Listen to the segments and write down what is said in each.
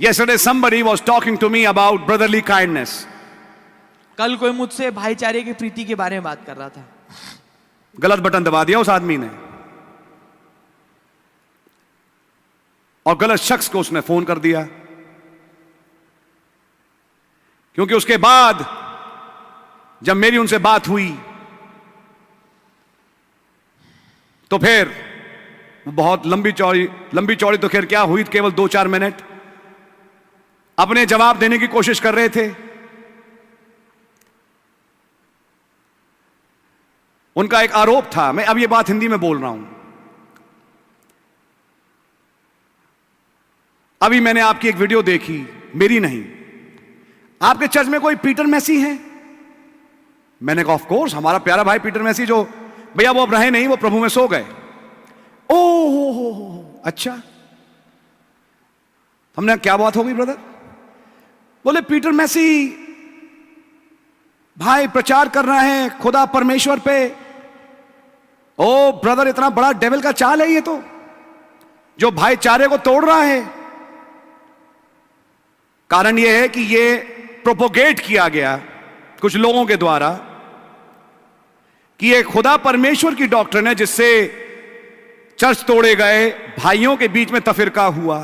Yesterday somebody was talking to me about brotherly kindness. कल कोई मुझसे भाईचारे की प्रीति के बारे में बात कर रहा था। गलत बटन दबा दिया उस आदमी ने और गलत शख्स को उसने फोन कर दिया, क्योंकि उसके बाद जब मेरी उनसे बात हुई तो फिर बहुत लंबी चौड़ी तो खैर क्या हुई, केवल 2-4 मिनट अपने जवाब देने की कोशिश कर रहे थे। उनका एक आरोप था, मैं अब ये बात हिंदी में बोल रहा हूं। अभी मैंने आपकी एक वीडियो देखी, मेरी नहीं, आपके चर्च में कोई पीटर मैसी है? मैंने कहा ऑफ कोर्स, हमारा प्यारा भाई पीटर मैसी, जो भैया वो अब रहे नहीं, वो प्रभु में सो गए। ओह अच्छा, हमने क्या बात हो गई ब्रदर? बोले पीटर मैसी भाई प्रचार कर रहे हैं खुदा परमेश्वर पे। ओ ब्रदर, इतना बड़ा डेविल का चाल है ये तो, जो भाईचारे को तोड़ रहा है। कारण यह है कि ये प्रोपोगेट किया गया कुछ लोगों के द्वारा कि ये खुदा परमेश्वर की डॉक्ट्रिन है, जिससे चर्च तोड़े गए, भाइयों के बीच में तफरीका हुआ।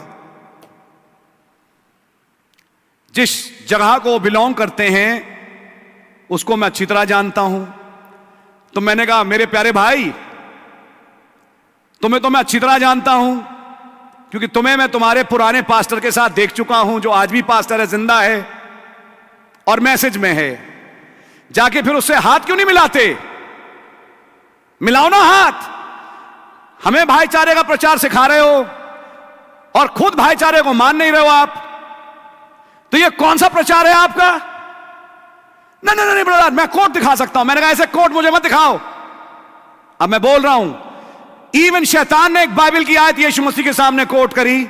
जिस जगह को वो बिलोंग करते हैं उसको मैं अच्छी तरह जानता हूं। तो मैंने कहा मेरे प्यारे भाई, तुम्हें तो मैं अच्छी तरह जानता हूं, क्योंकि तुम्हें मैं तुम्हारे पुराने पास्टर के साथ देख चुका हूं, जो आज भी पास्टर है, जिंदा है और मैसेज में है। जाके फिर उससे हाथ क्यों नहीं मिलाते? मिलाओ ना हाथ। हमें भाईचारे का प्रचार सिखा रहे हो और खुद भाईचारे को मान नहीं रहे हो आप, तो ये कौन सा प्रचार है आपका? नहीं ब्रदर, मैं कोट दिखा सकता हूं। मैंने कहा ऐसे कोट मुझे मत दिखाओ। अब मैं बोल रहा हूं, इवन शैतान ने एक बाइबल की आयत यीशु मसीह के सामने कोट करी।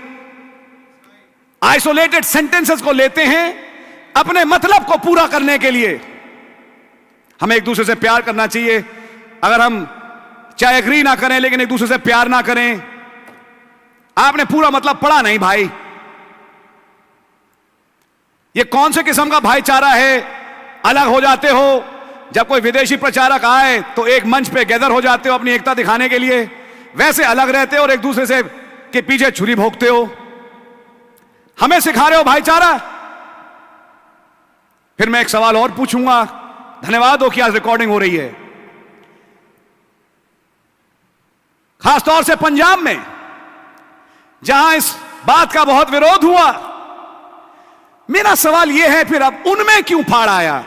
आइसोलेटेड सेंटेंसेस को लेते हैं अपने मतलब को पूरा करने के लिए। हमें एक दूसरे से प्यार करना चाहिए। अगर हम चाहे एग्री ना करें, लेकिन एक दूसरे से प्यार ना करें। आपने पूरा मतलब पढ़ा नहीं भाई। ये कौन से किस्म का भाईचारा है? अलग हो जाते हो, जब कोई विदेशी प्रचारक आए तो एक मंच पे गैदर हो जाते हो अपनी एकता दिखाने के लिए, वैसे अलग रहते हो और एक दूसरे से के पीछे छुरी भोंकते हो। हमें सिखा रहे हो भाईचारा। फिर मैं एक सवाल और पूछूंगा। धन्यवाद हो कि आज रिकॉर्डिंग हो रही है। खासतौर से पंजाब में, जहां इस बात का बहुत विरोध हुआ, मेरा सवाल यह है, फिर अब उनमें क्यों फाड़ आया?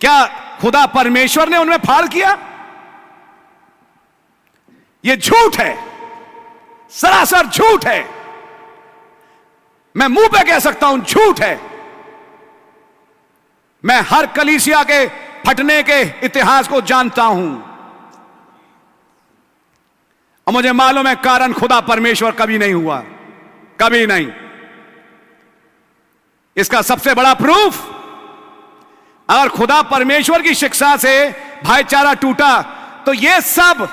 क्या खुदा परमेश्वर ने उनमें फाड़ किया? यह झूठ है, सरासर झूठ है। मैं मुंह पे कह सकता हूं झूठ है। मैं हर कलीसिया के फटने के इतिहास को जानता हूं और मुझे मालूम है कारण खुदा परमेश्वर कभी नहीं हुआ, कभी नहीं। इसका सबसे बड़ा प्रूफ, अगर खुदा परमेश्वर की शिक्षा से भाईचारा टूटा तो ये सब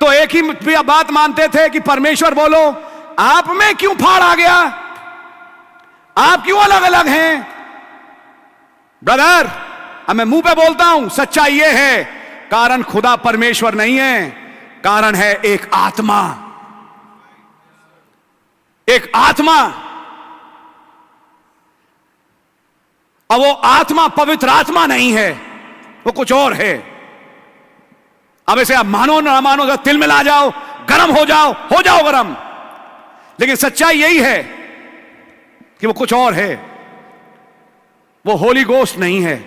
तो एक ही बात मानते थे कि परमेश्वर बोलो, आप में क्यों फाड़ आ गया? आप क्यों अलग अलग हैं? ब्रदर, अब मैं मुंह पे बोलता हूं, सच्चाई यह है कारण खुदा परमेश्वर नहीं है, कारण है एक आत्मा। एक आत्मा। और वो आत्मा पवित्र आत्मा नहीं है, वो कुछ और है। अब इसे आप मानो ना मानो, जब तिल मिला जाओ, गरम हो जाओ गरम, लेकिन सच्चाई यही है कि वो कुछ और है। वो होली गोस्ट नहीं है,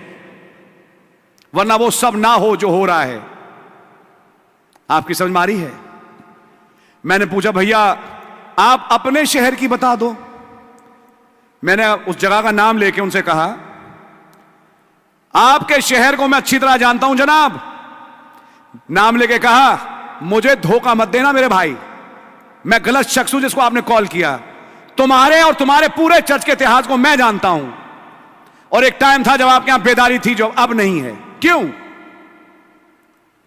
वरना वो सब ना हो जो हो रहा है। आपकी समझ में आ रही है? मैंने पूछा भैया आप अपने शहर की बता दो। मैंने उस जगह का नाम लेके उनसे कहा, आपके शहर को मैं अच्छी तरह जानता हूं जनाब। नाम लेके कहा, मुझे धोखा मत देना मेरे भाई, मैं गलत शख्स हूं जिसको आपने कॉल किया। तुम्हारे और तुम्हारे पूरे चर्च के इतिहास को मैं जानता हूं, और एक टाइम था जब आपके यहां बेदारी थी जो अब नहीं है।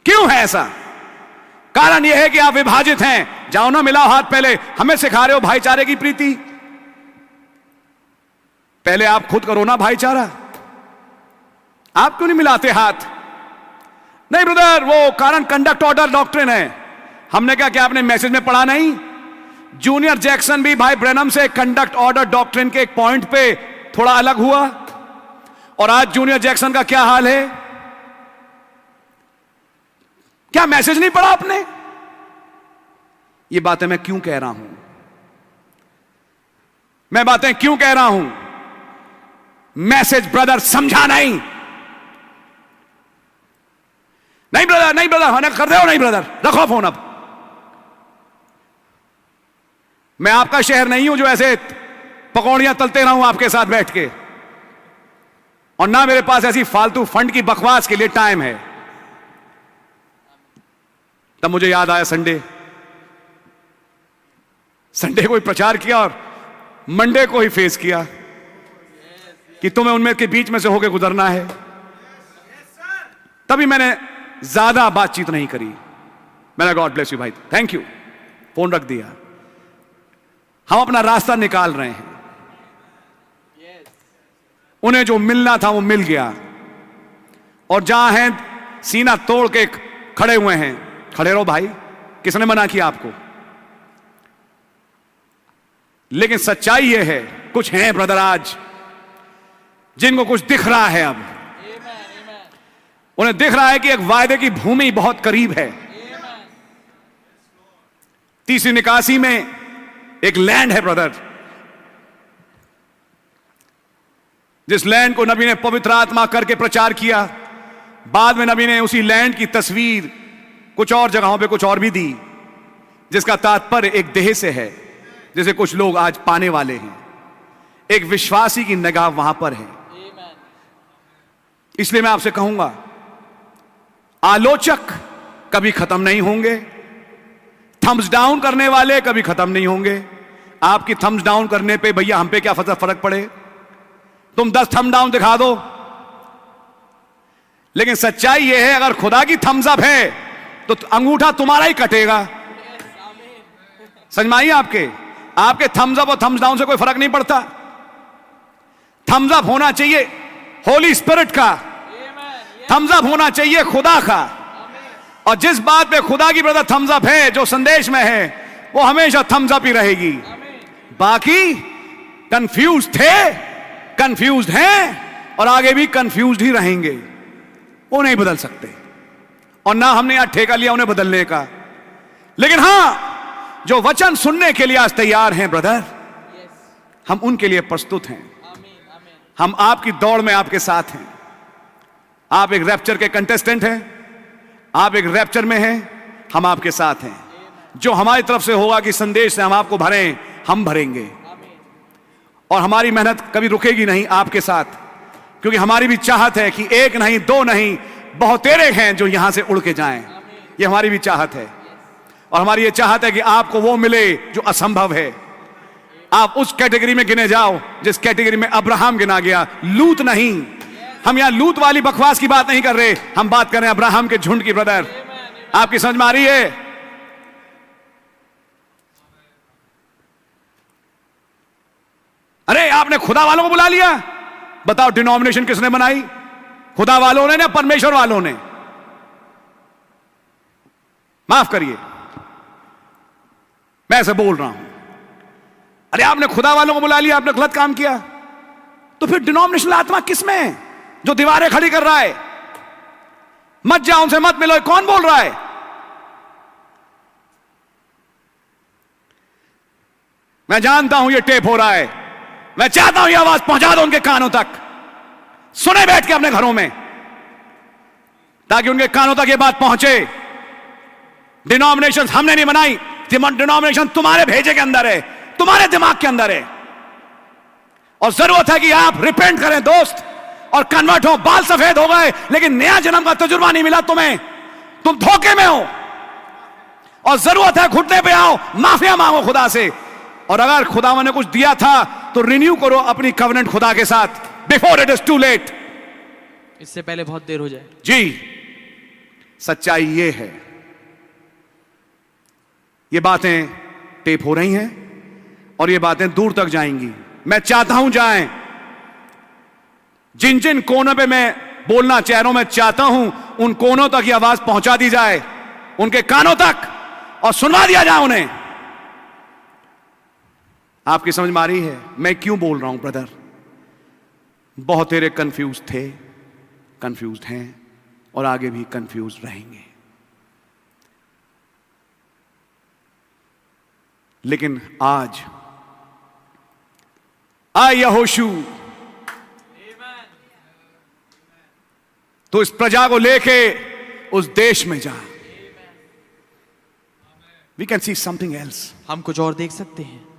क्यों है ऐसा? कारण यह है कि आप विभाजित हैं। जाओ ना मिलाओ हाथ। पहले हमें सिखा रहे हो भाईचारे की प्रीति, पहले आप खुद करो ना भाईचारा। आप क्यों नहीं मिलाते हाथ? नहीं ब्रदर, वो कारण कंडक्ट ऑर्डर डॉक्ट्रिन है। हमने कहा कि आपने मैसेज में पढ़ा नहीं? जूनियर जैक्सन भी भाई ब्रैनम से कंडक्ट ऑर्डर डॉक्ट्रिन के एक पॉइंट पे थोड़ा अलग हुआ, और आज जूनियर जैक्सन का क्या हाल है? क्या मैसेज नहीं पढ़ा आपने? ये बातें मैं क्यों कह रहा हूं? मैं बातें क्यों कह रहा हूं? मैसेज ब्रदर समझा नहीं। नहीं ब्रदर, नहीं ब्रदर, होने कर रहे हो? नहीं ब्रदर, रखो फोन। अब मैं आपका शहर नहीं हूं जो ऐसे पकौड़ियां तलते रहूं आपके साथ बैठ के, और ना मेरे पास ऐसी फालतू फंड की बकवास के लिए टाइम है। तब मुझे याद आया संडे को ही प्रचार किया और मंडे को ही फेस किया कि तुम्हें उनमें के बीच में से होकर गुजरना है। तभी मैंने ज्यादा बातचीत नहीं करी। मैंने गॉड ब्लेस यू भाई, थैंक यू, फोन रख दिया। हम अपना रास्ता निकाल रहे हैं। उन्हें जो मिलना था वो मिल गया, और जहां हैं सीना तोड़ के खड़े हुए हैं। खड़े रहो भाई, किसने मना किया आपको? लेकिन सच्चाई ये है, कुछ हैं ब्रदर आज जिनको कुछ दिख रहा है। अब उन्हें दिख रहा है कि एक वायदे की भूमि बहुत करीब है। तीसरी निकासी में एक लैंड है ब्रदर, जिस लैंड को नबी ने पवित्र आत्मा करके प्रचार किया। बाद में नबी ने उसी लैंड की तस्वीर कुछ और जगहों पे कुछ और भी दी, जिसका तात्पर्य एक देह से है, जिसे कुछ लोग आज पाने वाले हैं। एक विश्वासी की निगाह वहां पर है। इसलिए मैं आपसे कहूंगा, आलोचक कभी खत्म नहीं होंगे, थम्स डाउन करने वाले कभी खत्म नहीं होंगे। आपकी थम्स डाउन करने पे भैया हम पे क्या फर्क पड़े? तुम 10 थम्स डाउन दिखा दो। लेकिन सच्चाई यह है, अगर खुदा की थम्स अप है तो अंगूठा तुम्हारा ही कटेगा। समझ में आई? आपके थम्स अप और थम्स डाउन से कोई फर्क नहीं पड़ता। थम्स अप होना चाहिए होली स्पिरिट का, थम्स अप होना चाहिए खुदा का। और जिस बात पे खुदा की ब्रदर थम्स अप है, जो संदेश में है, वो हमेशा थम्स अप ही रहेगी। बाकी कंफ्यूज थे, कंफ्यूज हैं, और आगे भी कंफ्यूज ही रहेंगे। वो नहीं बदल सकते, और ना हमने यहां ठेका लिया उन्हें बदलने का। लेकिन हां, जो वचन सुनने के लिए आज तैयार हैं ब्रदर, हम उनके लिए प्रस्तुत हैं। हम आपकी दौड़ में आपके साथ हैं। आप एक रैप्चर के कंटेस्टेंट हैं, आप एक रैप्चर में हैं, हम आपके साथ हैं। जो हमारी तरफ से होगा कि संदेश से हम आपको भरें, हम भरेंगे, और हमारी मेहनत कभी रुकेगी नहीं आपके साथ, क्योंकि हमारी भी चाहत है कि एक नहीं, दो नहीं, बहुतेरे हैं जो यहां से उड़ के जाएं। ये हमारी भी चाहत है, और हमारी ये चाहत है कि आपको वो मिले जो असंभव है। आप उस कैटेगरी में गिने जाओ जिस कैटेगरी में अब्राहम गिना गया, लूत नहीं। हम यहां लूत वाली बकवास की बात नहीं कर रहे, हम बात कर रहे हैं अब्राहम के झुंड की ब्रदर। आपकी समझ में आ रही है? अरे आपने खुदा वालों को बुला लिया। बताओ डिनोमिनेशन किसने बनाई? खुदा वालों ने ना परमेश्वर वालों ने? माफ करिए, मैं ऐसे बोल रहा हूं। अरे आपने खुदा वालों को बुला लिया, आपने गलत काम किया। तो फिर डिनोमिनेशनल आत्मा किसमें है जो दीवारें खड़ी कर रहा है? मत जाओ, उनसे मत मिलो, कौन बोल रहा है? मैं जानता हूं ये टेप हो रहा है, मैं चाहता हूं ये आवाज पहुंचा दो उनके कानों तक, सुने बैठ के अपने घरों में, ताकि उनके कानों तक ये बात पहुंचे। डिनोमिनेशन हमने नहीं बनाई, डिनोमिनेशन तुम्हारे भेजे के अंदर है, तुम्हारे दिमाग के अंदर है। और जरूरत है कि आप रिपेंट करें दोस्त, और कन्वर्ट हो। बाल सफेद हो गए लेकिन नया जन्म का तजुर्बा नहीं मिला तुम्हें, तुम धोखे में हो, और जरूरत है घुटने पे आओ, माफिया मांगो खुदा से। और अगर खुदा ने कुछ दिया था तो रिन्यू करो अपनी कवेनेंट खुदा के साथ, before it is too late, इससे पहले बहुत देर हो जाए। जी, सच्चाई ये है। ये बातें टेप हो रही हैं और ये बातें दूर तक जाएंगी। मैं चाहता हूं जाएं, जिन जिन कोनों पे मैं बोलना चाह रहा हूं, मैं चाहता हूं उन कोनों तक ये आवाज पहुंचा दी जाए, उनके कानों तक, और सुनवा दिया जाए उन्हें। आपकी समझ में आ रही है मैं क्यों बोल रहा हूं ब्रदर? बहुत तेरे कंफ्यूज थे, कंफ्यूज हैं और आगे भी कंफ्यूज रहेंगे। लेकिन आज आए यहोशू, तो इस प्रजा को लेके उस देश में जा। We can see something else. हम कुछ और देख सकते हैं।